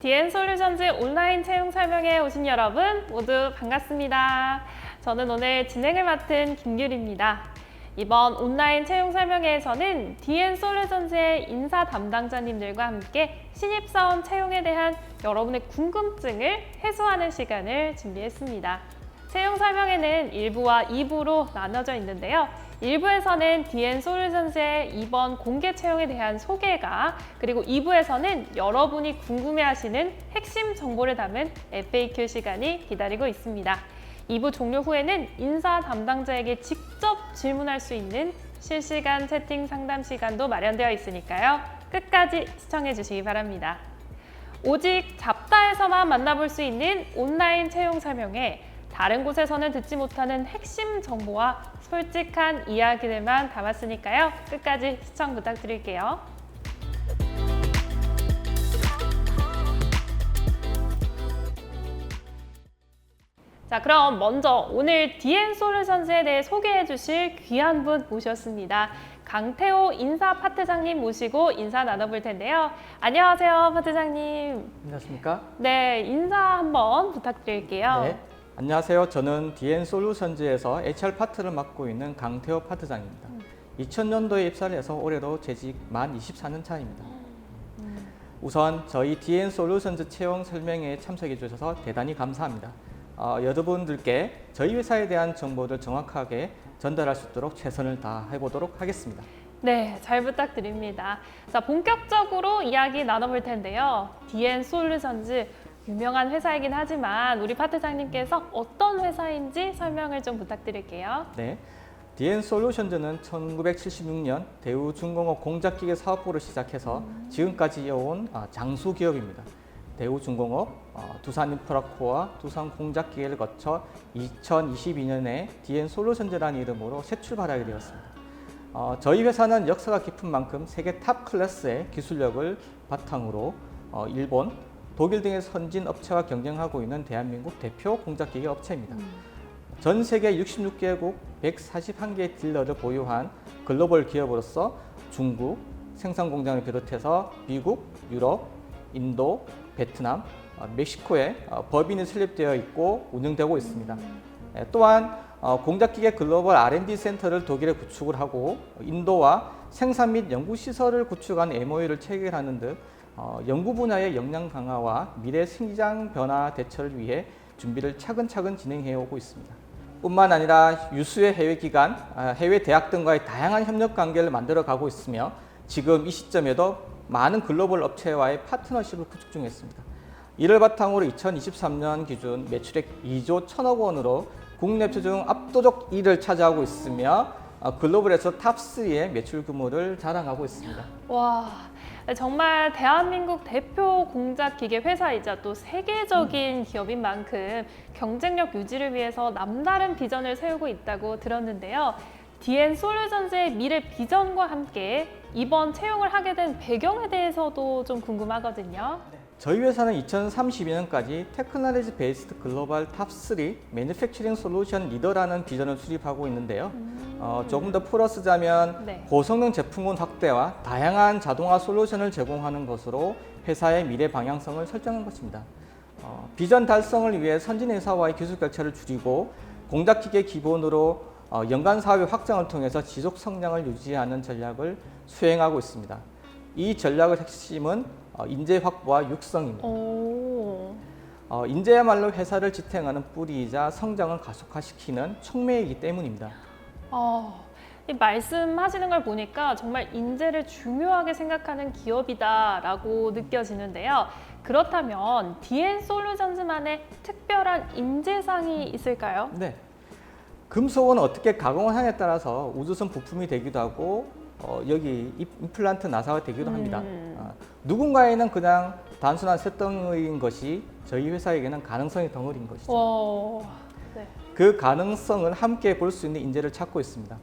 DN솔루션즈 온라인 채용 설명회 오신 여러분 모두 반갑습니다. 저는 오늘 진행을 맡은 김규리입니다. 이번 온라인 채용 설명회에서는 DN솔루션즈의 인사 담당자님들과 함께 신입사원 채용에 대한 여러분의 궁금증을 해소하는 시간을 준비했습니다. 채용 설명회는 1부와 2부로 나눠져 있는데요. 1부에서는 DN솔루션즈의 이번 공개 채용에 대한 소개가, 그리고 2부에서는 여러분이 궁금해하시는 핵심 정보를 담은 FAQ 시간이 기다리고 있습니다. 2부 종료 후에는 인사 담당자에게 직접 질문할 수 있는 실시간 채팅 상담 시간도 마련되어 있으니까요. 끝까지 시청해 주시기 바랍니다. 오직 잡다에서만 만나볼 수 있는 온라인 채용 설명회, 다른 곳에서는 듣지 못하는 핵심 정보와 솔직한 이야기들만 담았으니까요. 끝까지 시청 부탁드릴게요. 자, 그럼 먼저 오늘 DN솔루션즈에 대해 소개해 주실 귀한 분 모셨습니다. 강태호 인사 파트장님 모시고 인사 나눠볼 텐데요. 안녕하세요, 파트장님. 안녕하십니까? 네, 인사 한번 부탁드릴게요. 네. 안녕하세요. 저는 DN솔루션즈에서 HR 파트를 맡고 있는 강태호 파트장입니다. 2000년도에 입사를 해서 올해로 재직 만 24년 차입니다. 우선 저희 DN솔루션즈 채용 설명회에 참석해 주셔서 대단히 감사합니다. 여러분들께 저희 회사에 대한 정보를 정확하게 전달할 수 있도록 최선을 다해보도록 하겠습니다. 네, 잘 부탁드립니다. 자, 본격적으로 이야기 나눠볼 텐데요. DN솔루션즈 유명한 회사이긴 하지만 우리 파트장님께서 어떤 회사인지 설명을 좀 부탁드릴게요. 네, DN솔루션즈는 1976년 대우중공업 공작기계 사업부를 시작해서 지금까지 이어온 장수 기업입니다. 대우중공업, 두산인프라코와 두산공작기계를 거쳐 2022년에 DN솔루션즈라는 이름으로 새 출발하게 되었습니다. 저희 회사는 역사가 깊은 만큼 세계 탑 클래스의 기술력을 바탕으로 일본, 독일 등의 선진 업체와 경쟁하고 있는 대한민국 대표 공작기계 업체입니다. 전 세계 66개국 141개의 딜러를 보유한 글로벌 기업으로서 중국 생산 공장을 비롯해서 미국, 유럽, 인도, 베트남, 멕시코에 법인이 설립되어 있고 운영되고 있습니다. 또한 공작기계 글로벌 R&D 센터를 독일에 구축을 하고 인도와 생산 및 연구시설을 구축한 MOU를 체결하는 등 연구 분야의 역량 강화와 미래 성장 변화 대처를 위해 준비를 차근차근 진행해 오고 있습니다. 뿐만 아니라 유수의 해외 기관, 해외 대학 등과의 다양한 협력 관계를 만들어 가고 있으며 지금 이 시점에도 많은 글로벌 업체와의 파트너십을 구축 중에 있습니다. 이를 바탕으로 2023년 기준 매출액 2조 1천억 원으로 국내 업체 중 압도적 1위를 차지하고 있으며 글로벌에서 탑3의 매출 규모를 자랑하고 있습니다. 와, 정말 대한민국 대표 공작기계 회사이자 또 세계적인 기업인 만큼 경쟁력 유지를 위해서 남다른 비전을 세우고 있다고 들었는데요. DN솔루션즈의 미래 비전과 함께 이번 채용을 하게 된 배경에 대해서도 좀 궁금하거든요. 저희 회사는 2032년까지 테크놀로지 베이스드 글로벌 탑3 매니팩처링 솔루션 리더라는 비전을 수립하고 있는데요. 조금 더 풀어 쓰자면 네. 고성능 제품군 확대와 다양한 자동화 솔루션을 제공하는 것으로 회사의 미래 방향성을 설정한 것입니다. 비전 달성을 위해 선진 회사와의 기술 격차를 줄이고 공작기계 기본으로 연간 사업의 확장을 통해서 지속 성장을 유지하는 전략을 수행하고 있습니다. 이 전략의 핵심은 인재 확보와 육성입니다. 인재야말로 회사를 지탱하는 뿌리이자 성장을 가속화시키는 촉매이기 때문입니다. 이 말씀하시는 걸 보니까 정말 인재를 중요하게 생각하는 기업이다라고 느껴지는데요. 그렇다면 DN솔루션즈만의 특별한 인재상이 있을까요? 네. 금속은 어떻게 가공을 하냐에 따라서 우주선 부품이 되기도 하고 여기 임플란트 나사가 되기도 합니다. 누군가에는 그냥 단순한 쇳덩어리인 것이 저희 회사에게는 가능성의 덩어리인 것이죠. 네. 그 가능성을 함께 볼 수 있는 인재를 찾고 있습니다.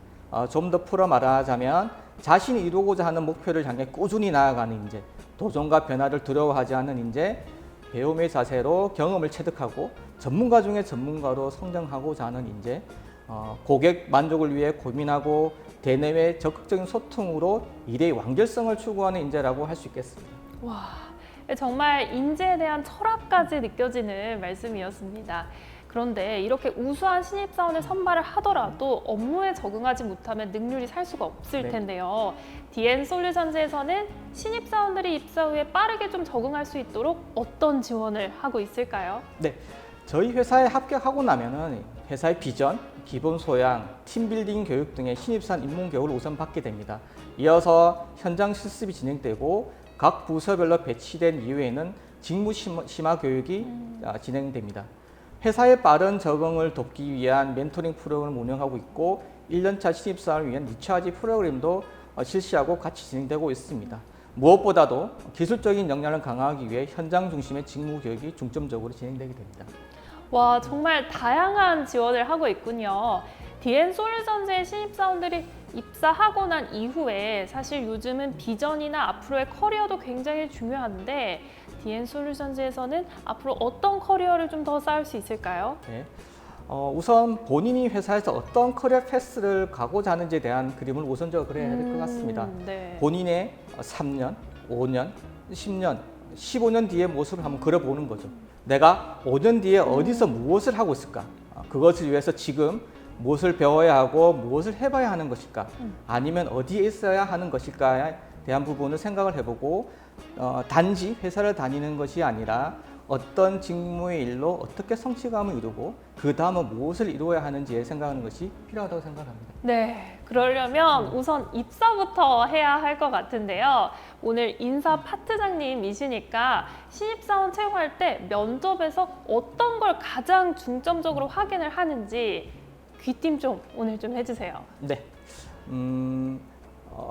좀 더 풀어 말하자면 자신이 이루고자 하는 목표를 향해 꾸준히 나아가는 인재, 도전과 변화를 두려워하지 않는 인재, 배움의 자세로 경험을 체득하고 전문가 중에 전문가로 성장하고자 하는 인재, 고객 만족을 위해 고민하고 대내외 적극적인 소통으로 일의 완결성을 추구하는 인재라고 할 수 있겠습니다. 와, 정말 인재에 대한 철학까지 느껴지는 말씀이었습니다. 그런데 이렇게 우수한 신입사원을 선발을 하더라도 업무에 적응하지 못하면 능률이 살 수가 없을 네. 텐데요. DN솔루션즈에서는 신입사원들이 입사 후에 빠르게 좀 적응할 수 있도록 어떤 지원을 하고 있을까요? 네, 저희 회사에 합격하고 나면은 회사의 비전, 기본 소양, 팀빌딩 교육 등의 신입사원 입문 교육을 우선 받게 됩니다. 이어서 현장 실습이 진행되고 각 부서별로 배치된 이후에는 직무 심화 교육이 진행됩니다. 회사의 빠른 적응을 돕기 위한 멘토링 프로그램을 운영하고 있고 1년차 신입사원을 위한 리차지 프로그램도 실시하고 같이 진행되고 있습니다. 무엇보다도 기술적인 역량을 강화하기 위해 현장 중심의 직무 교육이 중점적으로 진행되게 됩니다. 와, 정말 다양한 지원을 하고 있군요. DN솔루션즈의 신입사원들이 입사하고 난 이후에 사실 요즘은 비전이나 앞으로의 커리어도 굉장히 중요한데 DN솔루션즈에서는 앞으로 어떤 커리어를 좀 더 쌓을 수 있을까요? 네. 우선 본인이 회사에서 어떤 커리어 패스를 가고자 하는지에 대한 그림을 우선적으로 그려야 될 것 같습니다. 네. 본인의 3년, 5년, 10년, 15년 뒤의 모습을 한번 그려보는 거죠. 내가 5년 뒤에 어디서 무엇을 하고 있을까? 그것을 위해서 지금 무엇을 배워야 하고 무엇을 해봐야 하는 것일까? 아니면 어디에 있어야 하는 것일까에 대한 부분을 생각을 해보고 단지 회사를 다니는 것이 아니라 어떤 직무의 일로 어떻게 성취감을 이루고 그 다음은 무엇을 이루어야 하는지에 생각하는 것이 필요하다고 생각합니다. 네, 그러려면 우선 입사부터 해야 할 것 같은데요. 오늘 인사 파트장님이시니까 신입사원 채용할 때 면접에서 어떤 걸 가장 중점적으로 확인을 하는지 귀띔 좀 오늘 좀 해주세요. 네.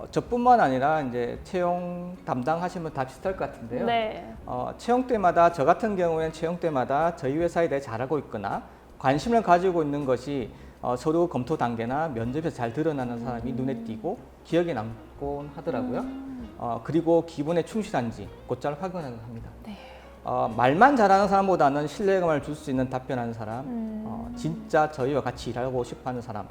저뿐만 아니라 이제 채용 담당하시면 다 비슷할 것 같은데요. 네. 채용 때마다 저 같은 경우에는 채용 때마다 저희 회사에 대해 잘 알고 있거나 관심을 가지고 있는 것이 서류 검토 단계나 면접에서 잘 드러나는 사람이 눈에 띄고 기억에 남곤 하더라고요. 그리고 기본에 충실한지 곧잘 확인을 합니다. 네. 말만 잘하는 사람보다는 신뢰감을 줄 수 있는 답변하는 사람, 진짜 저희와 같이 일하고 싶어하는 사람,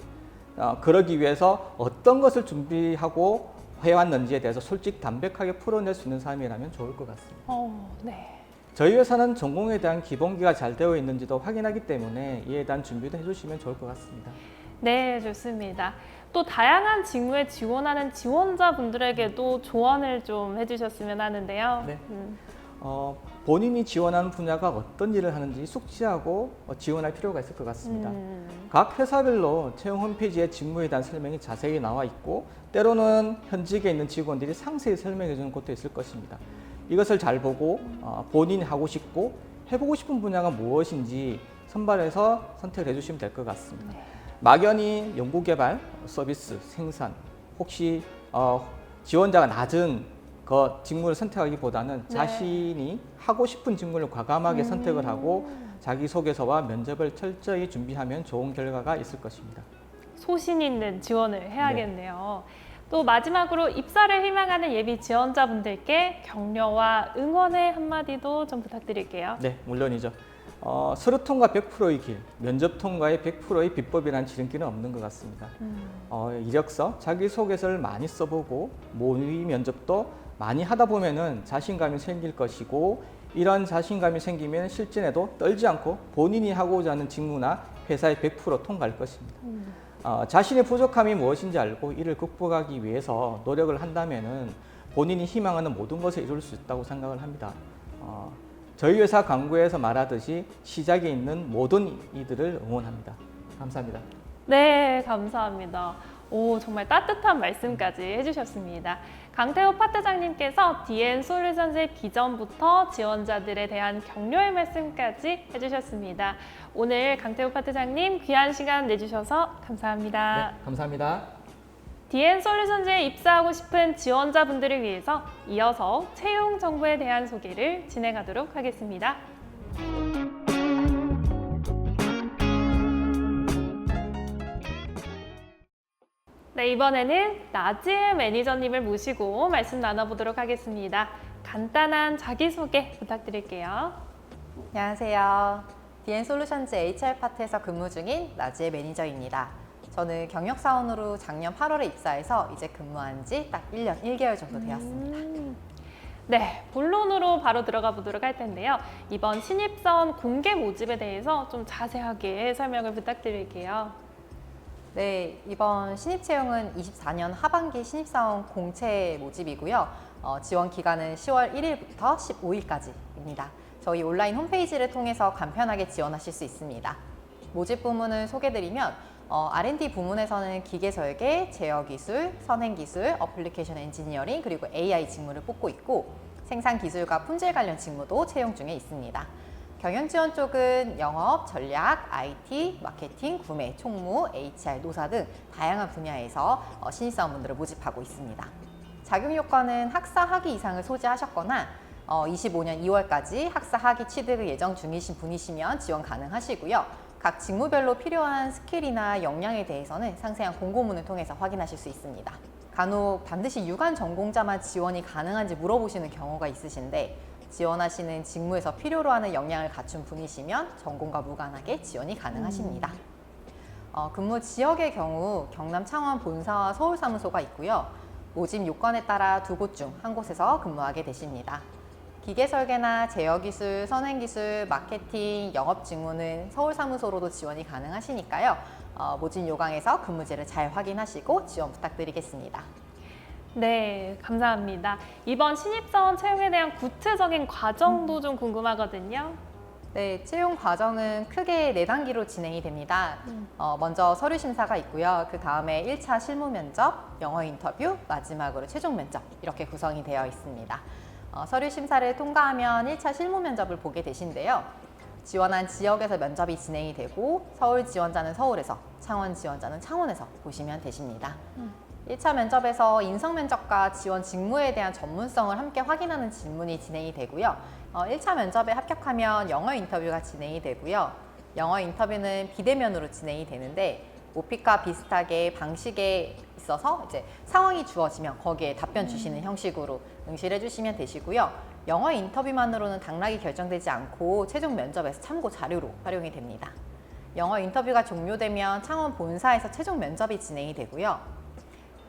그러기 위해서 어떤 것을 준비하고 해왔는지에 대해서 솔직히 담백하게 풀어낼 수 있는 사람이라면 좋을 것 같습니다. 네. 저희 회사는 전공에 대한 기본기가 잘 되어 있는지도 확인하기 때문에 이에 대한 준비도 해주시면 좋을 것 같습니다. 네, 좋습니다. 또 다양한 직무에 지원하는 지원자분들에게도 조언을 좀 해주셨으면 하는데요. 네. 본인이 지원하는 분야가 어떤 일을 하는지 숙지하고 지원할 필요가 있을 것 같습니다. 각 회사별로 채용 홈페이지에 직무에 대한 설명이 자세히 나와 있고 때로는 현직에 있는 직원들이 상세히 설명해 주는 곳도 있을 것입니다. 이것을 잘 보고 본인이 하고 싶고 해보고 싶은 분야가 무엇인지 선발해서 선택을 해주시면 될 것 같습니다. 막연히 연구개발, 서비스, 생산, 혹시 지원자가 낮은 그 직무를 선택하기보다는 자신이 하고 싶은 직무를 과감하게 선택을 하고 자기소개서와 면접을 철저히 준비하면 좋은 결과가 있을 것입니다. 소신 있는 지원을 해야겠네요. 또 마지막으로 입사를 희망하는 예비 지원자분들께 격려와 응원의 한마디도 좀 부탁드릴게요. 네, 물론이죠. 서류 통과 100%의 길, 면접 통과의 100%의 비법이라는 지름길은 없는 것 같습니다. 이력서, 자기소개서를 많이 써보고 모의 면접도 많이 하다 보면은 자신감이 생길 것이고 이런 자신감이 생기면 실전에도 떨지 않고 본인이 하고자 하는 직무나 회사의 100% 통과할 것입니다. 자신의 부족함이 무엇인지 알고 이를 극복하기 위해서 노력을 한다면은 본인이 희망하는 모든 것을 이룰 수 있다고 생각을 합니다. 저희 회사 광고에서 말하듯이 시작에 있는 모든 이들을 응원합니다. 감사합니다. 네, 감사합니다. 오, 정말 따뜻한 말씀까지 해주셨습니다. 강태호 파트장님께서 DN솔루션즈의 비전부터 지원자들에 대한 격려의 말씀까지 해주셨습니다. 오늘 강태호 파트장님 귀한 시간 내주셔서 감사합니다. 네, 감사합니다. DN솔루션즈에 입사하고 싶은 지원자분들을 위해서 이어서 채용 정보에 대한 소개를 진행하도록 하겠습니다. 네, 이번에는 나지혜 매니저님을 모시고 말씀 나눠보도록 하겠습니다. 간단한 자기소개 부탁드릴게요. 안녕하세요. DN솔루션즈 HR파트에서 근무 중인 나지혜 매니저입니다. 저는 경력사원으로 작년 8월에 입사해서 이제 근무한 지 딱 1년 1개월 정도 되었습니다. 네, 본론으로 바로 들어가 보도록 할 텐데요. 이번 신입사원 공개 모집에 대해서 좀 자세하게 설명을 부탁드릴게요. 네, 이번 신입 채용은 24년 하반기 신입사원 공채 모집이고요. 지원 기간은 10월 1일부터 15일까지입니다. 저희 온라인 홈페이지를 통해서 간편하게 지원하실 수 있습니다. 모집 부문을 소개드리면 R&D 부문에서는 기계설계, 제어기술, 선행기술, 어플리케이션 엔지니어링, 그리고 AI 직무를 뽑고 있고 생산기술과 품질 관련 직무도 채용 중에 있습니다. 경영지원 쪽은 영업, 전략, IT, 마케팅, 구매, 총무, HR, 노사 등 다양한 분야에서 신입사원분들을 모집하고 있습니다. 자격 요건은 학사 학위 이상을 소지하셨거나 25년 2월까지 학사 학위 취득을 예정 중이신 분이시면 지원 가능하시고요. 각 직무별로 필요한 스킬이나 역량에 대해서는 상세한 공고문을 통해서 확인하실 수 있습니다. 간혹 반드시 유관 전공자만 지원이 가능한지 물어보시는 경우가 있으신데 지원하시는 직무에서 필요로 하는 역량을 갖춘 분이시면 전공과 무관하게 지원이 가능하십니다. 근무 지역의 경우 경남 창원 본사와 서울 사무소가 있고요. 모집 요건에 따라 두 곳 중 한 곳에서 근무하게 되십니다. 기계설계나 제어기술, 선행기술, 마케팅, 영업 직무는 서울 사무소로도 지원이 가능하시니까요. 모집 요강에서 근무제를 잘 확인하시고 지원 부탁드리겠습니다. 네, 감사합니다. 이번 신입사원 채용에 대한 구체적인 과정도 좀 궁금하거든요. 네, 채용 과정은 크게 4단계로 진행이 됩니다. 먼저 서류 심사가 있고요. 그 다음에 1차 실무 면접, 영어 인터뷰, 마지막으로 최종 면접 이렇게 구성이 되어 있습니다. 서류 심사를 통과하면 1차 실무 면접을 보게 되신데요. 지원한 지역에서 면접이 진행이 되고 서울 지원자는 서울에서, 창원 지원자는 창원에서 보시면 되십니다. 1차 면접에서 인성 면접과 지원 직무에 대한 전문성을 함께 확인하는 질문이 진행이 되고요. 1차 면접에 합격하면 영어 인터뷰가 진행이 되고요. 영어 인터뷰는 비대면으로 진행이 되는데 오픽과 비슷하게 방식에 있어서 이제 상황이 주어지면 거기에 답변 주시는 형식으로 응시를 해주시면 되시고요. 영어 인터뷰만으로는 당락이 결정되지 않고 최종 면접에서 참고 자료로 활용이 됩니다. 영어 인터뷰가 종료되면 창원 본사에서 최종 면접이 진행이 되고요.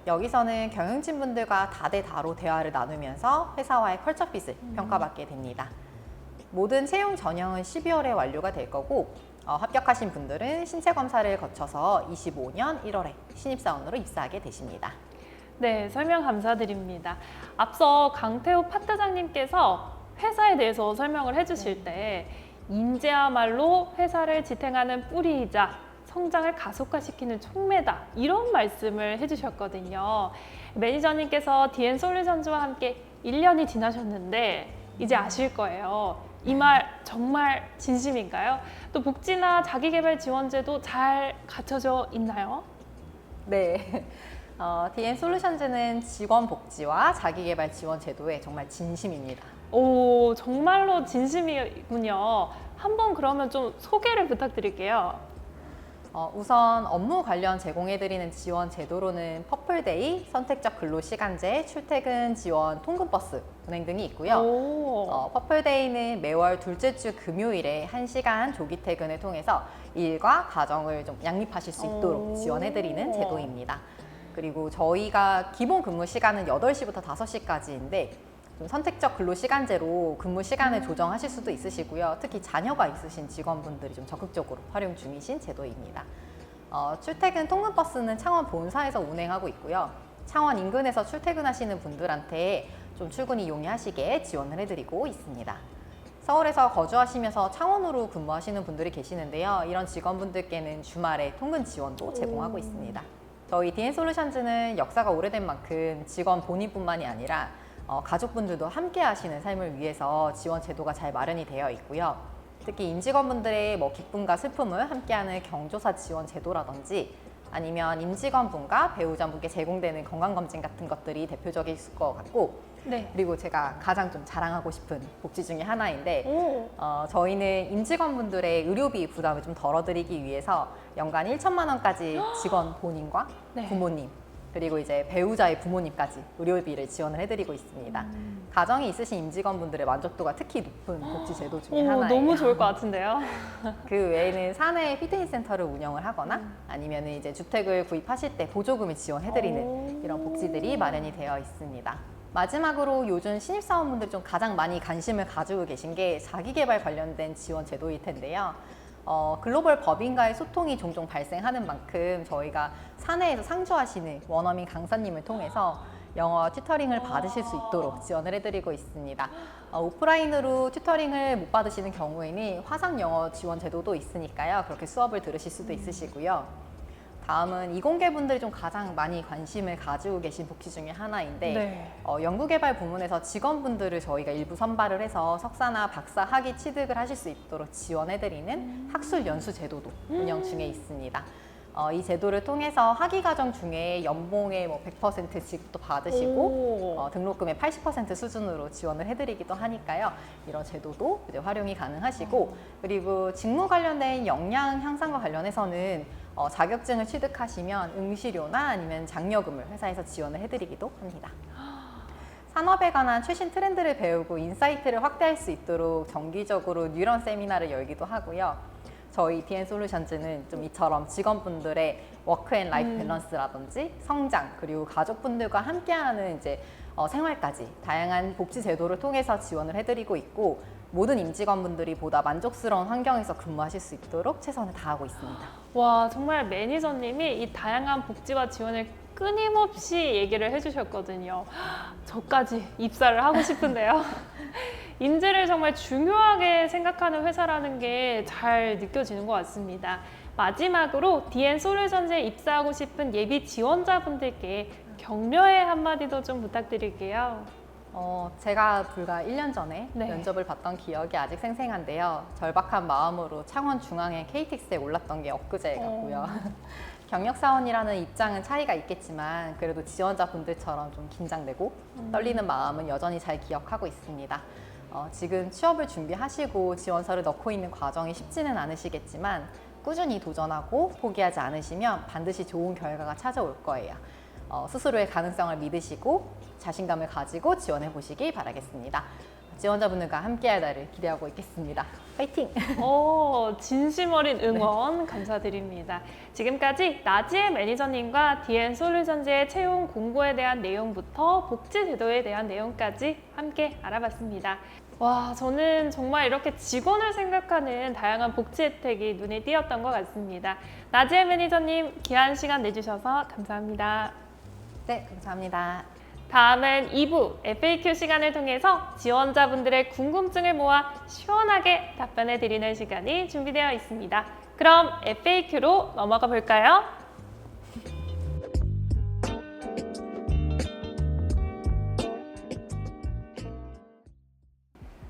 여기서는 경영진 분들과 다대다로 대화를 나누면서 회사와의 컬처핏을 평가받게 됩니다. 모든 채용 전형은 12월에 완료가 될 거고 합격하신 분들은 신체 검사를 거쳐서 25년 1월에 신입사원으로 입사하게 되십니다. 네, 설명 감사드립니다. 앞서 강태우 파트장님께서 회사에 대해서 설명을 해주실 때 인재야말로 회사를 지탱하는 뿌리이자 성장을 가속화시키는 촉매다 이런 말씀을 해주셨거든요. 매니저님께서 DN솔루션즈와 함께 1년이 지나셨는데 이제 아실 거예요. 이 말 정말 진심인가요? 또 복지나 자기개발 지원제도 잘 갖춰져 있나요? 네. DN솔루션즈는 직원 복지와 자기개발 지원 제도에 정말 진심입니다. 오, 정말로 진심이군요. 한번 그러면 좀 소개를 부탁드릴게요. 우선 업무 관련 제공해드리는 지원 제도로는 퍼플데이, 선택적 근로시간제, 출퇴근 지원, 통근버스 운행 등이 있고요. 퍼플데이는 매월 둘째 주 금요일에 1시간 조기 퇴근을 통해서 일과 가정을 좀 양립하실 수 있도록 지원해드리는 제도입니다. 그리고 저희가 기본 근무 시간은 8시부터 5시까지인데 좀 선택적 근로시간제로 근무 시간을 조정하실 수도 있으시고요. 특히 자녀가 있으신 직원분들이 좀 적극적으로 활용 중이신 제도입니다. 출퇴근 통근버스는 창원 본사에서 운행하고 있고요. 창원 인근에서 출퇴근하시는 분들한테 좀 출근이 용이하시게 지원을 해드리고 있습니다. 서울에서 거주하시면서 창원으로 근무하시는 분들이 계시는데요. 이런 직원분들께는 주말에 통근 지원도 제공하고 있습니다. 저희 DN솔루션즈는 역사가 오래된 만큼 직원 본인뿐만이 아니라 가족분들도 함께 하시는 삶을 위해서 지원 제도가 잘 마련이 되어 있고요. 특히 임직원분들의 기쁨과 슬픔을 함께하는 경조사 지원 제도라든지 아니면 임직원분과 배우자분께 제공되는 건강검진 같은 것들이 대표적일 것 같고 네. 그리고 제가 가장 좀 자랑하고 싶은 복지 중에 하나인데 저희는 임직원분들의 의료비 부담을 좀 덜어드리기 위해서 연간 1천만 원까지 직원 본인과 네. 부모님 그리고 이제 배우자의 부모님까지 의료비를 지원을 해드리고 있습니다. 가정이 있으신 임직원분들의 만족도가 특히 높은 복지 제도 중에 하나예요. 너무 좋을 것 같은데요. 그 외에는 사내 피트니스 센터를 운영을 하거나 아니면 이제 주택을 구입하실 때 보조금을 지원해드리는 이런 복지들이 마련이 되어 있습니다. 마지막으로 요즘 신입사원분들이 좀 가장 많이 관심을 가지고 계신 게 자기계발 관련된 지원 제도일 텐데요. 글로벌 법인과의 소통이 종종 발생하는 만큼 저희가 사내에서 상주하시는 원어민 강사님을 통해서 영어 튜터링을 받으실 수 있도록 지원을 해드리고 있습니다. 오프라인으로 튜터링을 못 받으시는 경우에는 화상 영어 지원 제도도 있으니까요. 그렇게 수업을 들으실 수도 있으시고요. 다음은 이공계분들이 좀 가장 많이 관심을 가지고 계신 복지 중에 하나인데 네. 연구개발 부문에서 직원분들을 저희가 일부 선발을 해서 석사나 박사 학위 취득을 하실 수 있도록 지원해드리는 학술 연수 제도도 운영 중에 있습니다. 이 제도를 통해서 학위 과정 중에 연봉의 100% 지급도 받으시고 등록금의 80% 수준으로 지원을 해드리기도 하니까요. 이런 제도도 이제 활용이 가능하시고 그리고 직무 관련된 역량 향상과 관련해서는 자격증을 취득하시면 응시료나 아니면 장려금을 회사에서 지원을 해드리기도 합니다. 산업에 관한 최신 트렌드를 배우고 인사이트를 확대할 수 있도록 정기적으로 뉴런 세미나를 열기도 하고요. 저희 DN솔루션즈는 좀 이처럼 직원분들의 워크앤라이프 밸런스라든지 성장 그리고 가족분들과 함께하는 이제 생활까지 다양한 복지 제도를 통해서 지원을 해드리고 있고 모든 임직원분들이 보다 만족스러운 환경에서 근무하실 수 있도록 최선을 다하고 있습니다. 와, 정말 매니저님이 이 다양한 복지와 지원을 끊임없이 얘기를 해주셨거든요. 저까지 입사를 하고 싶은데요. 인재를 정말 중요하게 생각하는 회사라는 게 잘 느껴지는 것 같습니다. 마지막으로 DN솔루션즈에 입사하고 싶은 예비 지원자분들께 격려의 한마디도 좀 부탁드릴게요. 제가 불과 1년 전에 네. 면접을 봤던 기억이 아직 생생한데요. 절박한 마음으로 창원 중앙의 KTX에 올랐던 게 엊그제 같고요. 경력사원이라는 입장은 차이가 있겠지만 그래도 지원자분들처럼 좀 긴장되고 떨리는 마음은 여전히 잘 기억하고 있습니다. 지금 취업을 준비하시고 지원서를 넣고 있는 과정이 쉽지는 않으시겠지만 꾸준히 도전하고 포기하지 않으시면 반드시 좋은 결과가 찾아올 거예요. 스스로의 가능성을 믿으시고 자신감을 가지고 지원해 보시기 바라겠습니다. 지원자분들과 함께할 날을 기대하고 있겠습니다. 파이팅! 진심 어린 응원 감사드립니다. 지금까지 나지의 매니저님과 DN솔루션즈의 채용 공고에 대한 내용부터 복지 제도에 대한 내용까지 함께 알아봤습니다. 와, 저는 정말 이렇게 직원을 생각하는 다양한 복지 혜택이 눈에 띄었던 것 같습니다. 나지의 매니저님, 귀한 시간 내주셔서 감사합니다. 네, 감사합니다. 다음은 2부 FAQ 시간을 통해서 지원자분들의 궁금증을 모아 시원하게 답변해 드리는 시간이 준비되어 있습니다. 그럼 FAQ로 넘어가 볼까요?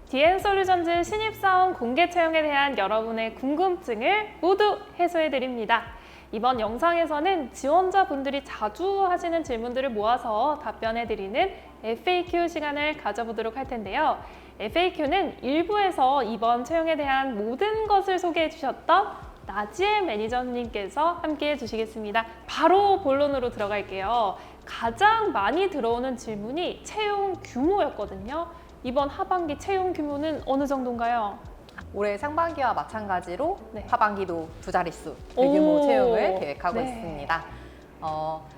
DN솔루션즈 신입사원 공개 채용에 대한 여러분의 궁금증을 모두 해소해 드립니다. 이번 영상에서는 지원자분들이 자주 하시는 질문들을 모아서 답변해드리는 FAQ 시간을 가져보도록 할 텐데요. FAQ는 1부에서 이번 채용에 대한 모든 것을 소개해 주셨던 나지의 매니저님께서 함께 해주시겠습니다. 바로 본론으로 들어갈게요. 가장 많이 들어오는 질문이 채용 규모였거든요. 이번 하반기 채용 규모는 어느 정도인가요? 올해 상반기와 마찬가지로 네. 하반기도 두 자릿수 대규모 채용을 계획하고 네. 있습니다.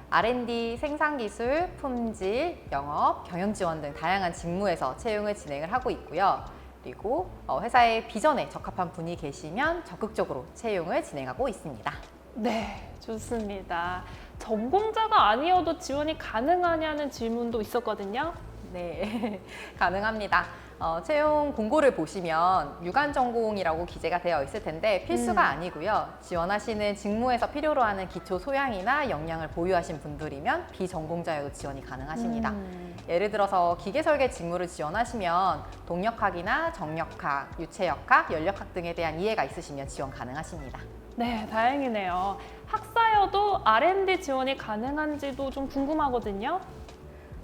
R&D, 생산기술, 품질, 영업, 경영지원 등 다양한 직무에서 채용을 진행을 하고 있고요. 그리고 회사의 비전에 적합한 분이 계시면 적극적으로 채용을 진행하고 있습니다. 네, 좋습니다. 전공자가 아니어도 지원이 가능하냐는 질문도 있었거든요. 네, 가능합니다. 채용 공고를 보시면 유관 전공이라고 기재가 되어 있을 텐데 필수가 아니고요. 지원하시는 직무에서 필요로 하는 기초 소양이나 역량을 보유하신 분들이면 비전공자여도 지원이 가능하십니다. 예를 들어서 기계설계 직무를 지원하시면 동력학이나 정력학, 유체역학, 연력학 등에 대한 이해가 있으시면 지원 가능하십니다. 네, 다행이네요. 학사여도 R&D 지원이 가능한지도 좀 궁금하거든요.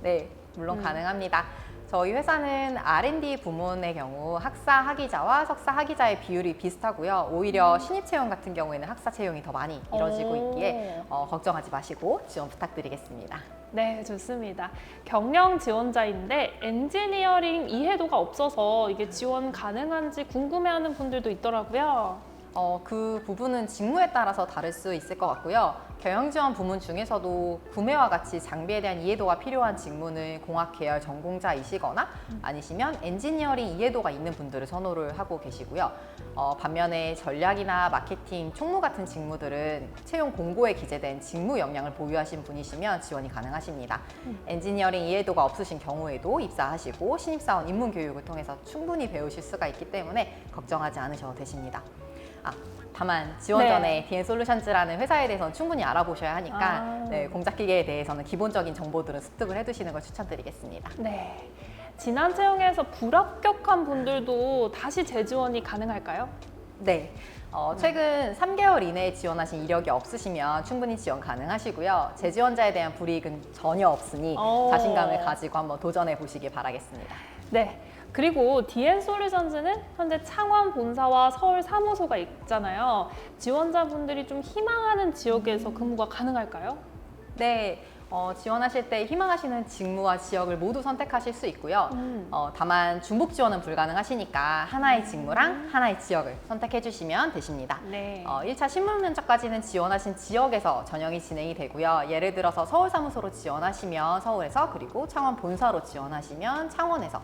네, 물론 가능합니다. 저희 회사는 R&D 부문의 경우 학사 학위자와 석사 학위자의 비율이 비슷하고요. 오히려 신입 채용 같은 경우에는 학사 채용이 더 많이 이루어지고 있기에 걱정하지 마시고 지원 부탁드리겠습니다. 네, 좋습니다. 경영 지원자인데 엔지니어링 이해도가 없어서 이게 지원 가능한지 궁금해하는 분들도 있더라고요. 그 부분은 직무에 따라서 다를 수 있을 것 같고요. 경영지원 부문 중에서도 구매와 같이 장비에 대한 이해도가 필요한 직무는 공학 계열 전공자이시거나 아니시면 엔지니어링 이해도가 있는 분들을 선호를 하고 계시고요. 반면에 전략이나 마케팅, 총무 같은 직무들은 채용 공고에 기재된 직무 역량을 보유하신 분이시면 지원이 가능하십니다. 엔지니어링 이해도가 없으신 경우에도 입사하시고 신입사원 입문 교육을 통해서 충분히 배우실 수가 있기 때문에 걱정하지 않으셔도 되십니다. 다만 지원 전에 DN솔루션즈라는 회사에 대해서는 충분히 알아보셔야 하니까 네, 공작기계에 대해서는 기본적인 정보들은 습득을 해두시는 걸 추천드리겠습니다. 네. 지난 채용에서 불합격한 분들도 다시 재지원이 가능할까요? 네. 최근 3개월 이내에 지원하신 이력이 없으시면 충분히 지원 가능하시고요. 재지원자에 대한 불이익은 전혀 없으니 자신감을 가지고 한번 도전해 보시길 바라겠습니다. 네. 그리고 DN솔루션즈는 현재 창원 본사와 서울 사무소가 있잖아요. 지원자분들이 좀 희망하는 지역에서 근무가 가능할까요? 네. 지원하실 때 희망하시는 직무와 지역을 모두 선택하실 수 있고요. 다만 중복 지원은 불가능하시니까 하나의 직무랑 하나의 지역을 선택해 주시면 되십니다. 네. 1차 실무 면접까지는 지원하신 지역에서 전형이 진행이 되고요. 예를 들어서 서울 사무소로 지원하시면 서울에서, 그리고 창원 본사로 지원하시면 창원에서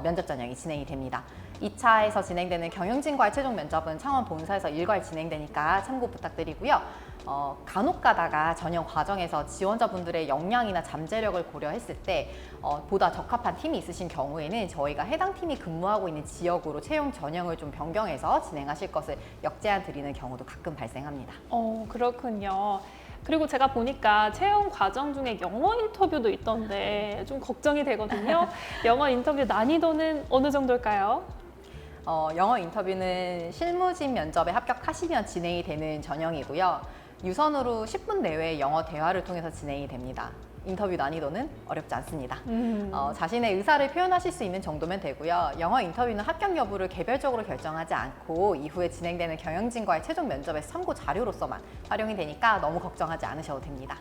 면접 전형이 진행이 됩니다. 2차에서 진행되는 경영진과의 최종 면접은 창원 본사에서 일괄 진행되니까 참고 부탁드리고요. 간혹 가다가 전형 과정에서 지원자분들의 역량이나 잠재력을 고려했을 때 보다 적합한 팀이 있으신 경우에는 저희가 해당 팀이 근무하고 있는 지역으로 채용 전형을 좀 변경해서 진행하실 것을 역제안 드리는 경우도 가끔 발생합니다. 그렇군요. 그리고 제가 보니까 채용 과정 중에 영어 인터뷰도 있던데 좀 걱정이 되거든요. 영어 인터뷰 난이도는 어느 정도일까요? 영어 인터뷰는 실무진 면접에 합격하시면 진행이 되는 전형이고요. 유선으로 10분 내외의 영어 대화를 통해서 진행이 됩니다. 인터뷰 난이도는 어렵지 않습니다. 자신의 의사를 표현하실 수 있는 정도면 되고요. 영어 인터뷰는 합격 여부를 개별적으로 결정하지 않고 이후에 진행되는 경영진과의 최종 면접의 참고 자료로서만 활용이 되니까 너무 걱정하지 않으셔도 됩니다.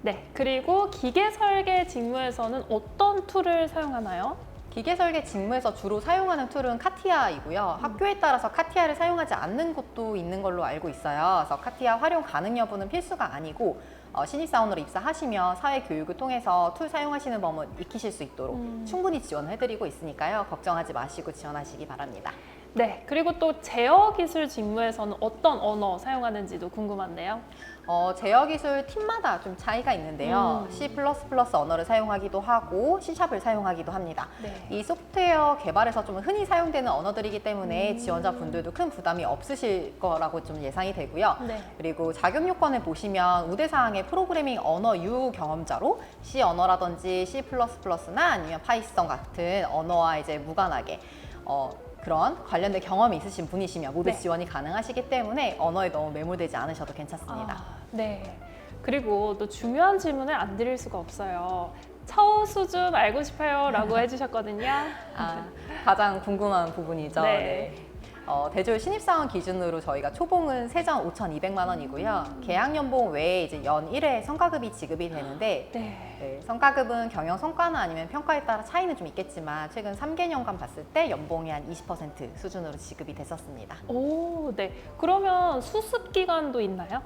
네, 그리고 기계 설계 직무에서는 어떤 툴을 사용하나요? 기계 설계 직무에서 주로 사용하는 툴은 카티아이고요. 학교에 따라서 카티아를 사용하지 않는 곳도 있는 걸로 알고 있어요. 그래서 카티아 활용 가능 여부는 필수가 아니고 신입사원으로 입사하시면 사회교육을 통해서 툴 사용하시는 법을 익히실 수 있도록 충분히 지원을 해드리고 있으니까요. 걱정하지 마시고 지원하시기 바랍니다. 네, 그리고 또 제어 기술 직무에서는 어떤 언어 사용하는지도 궁금한데요. 제어 기술 팀마다 좀 차이가 있는데요. C++ 언어를 사용하기도 하고 C샵을 사용하기도 합니다. 네. 이 소프트웨어 개발에서 좀 흔히 사용되는 언어들이기 때문에 지원자분들도 큰 부담이 없으실 거라고 좀 예상이 되고요. 네. 그리고 자격 요건을 보시면 우대사항의 프로그래밍 언어 유효 경험자로 C 언어라든지 C++나 아니면 파이썬 같은 언어와 이제 무관하게 그런 관련된 경험이 있으신 분이시면 모두 네. 지원이 가능하시기 때문에 언어에 너무 매몰되지 않으셔도 괜찮습니다. 네. 그리고 또 중요한 질문을 안 드릴 수가 없어요. 차우수 좀 알고 싶어요 라고 해주셨거든요. 가장 궁금한 부분이죠. 네. 대졸 신입사원 기준으로 저희가 초봉은 3전 5,200만 원이고요. 계약연봉 외에 이제 연 1회 성과급이 지급이 되는데 네. 성과급은 경영 성과나 아니면 평가에 따라 차이는 좀 있겠지만 최근 3개년간 봤을 때 연봉이 한 20% 수준으로 지급이 됐었습니다. 오, 네. 그러면 수습 기간도 있나요?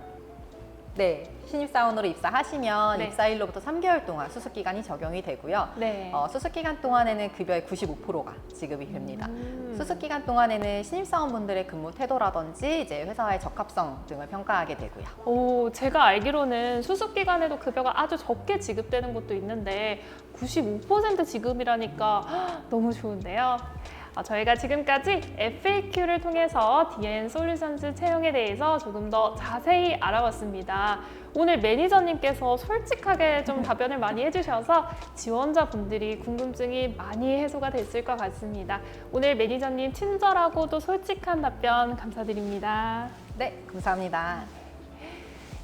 네, 신입사원으로 입사하시면 네. 입사일로부터 3개월 동안 수습기간이 적용이 되고요. 네. 수습기간 동안에는 급여의 95%가 지급이 됩니다. 수습기간 동안에는 신입사원분들의 근무 태도라든지 이제 회사와의 적합성 등을 평가하게 되고요. 오, 제가 알기로는 수습 기간에도 급여가 아주 적게 지급되는 곳도 있는데 95% 지급이라니까 너무 좋은데요. 저희가 지금까지 FAQ를 통해서 DN솔루션즈 채용에 대해서 조금 더 자세히 알아봤습니다. 오늘 매니저님께서 솔직하게 좀 답변을 많이 해주셔서 지원자분들이 궁금증이 많이 해소가 됐을 것 같습니다. 오늘 매니저님 친절하고 또 솔직한 답변 감사드립니다. 네, 감사합니다.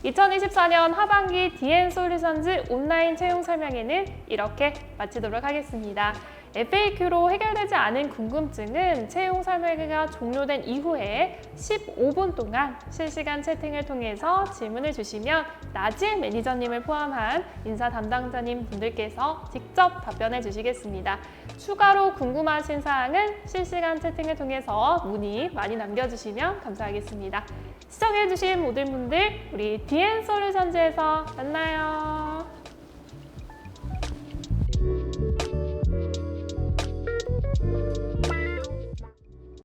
2024년 하반기 DN솔루션즈 온라인 채용 설명회는 이렇게 마치도록 하겠습니다. FAQ로 해결되지 않은 궁금증은 채용 설명회가 종료된 이후에 15분 동안 실시간 채팅을 통해서 질문을 주시면 나지혜 매니저님을 포함한 인사 담당자님 분들께서 직접 답변해 주시겠습니다. 추가로 궁금하신 사항은 실시간 채팅을 통해서 문의 많이 남겨주시면 감사하겠습니다. 시청해주신 모든 분들 우리 DN솔루션즈에서 만나요.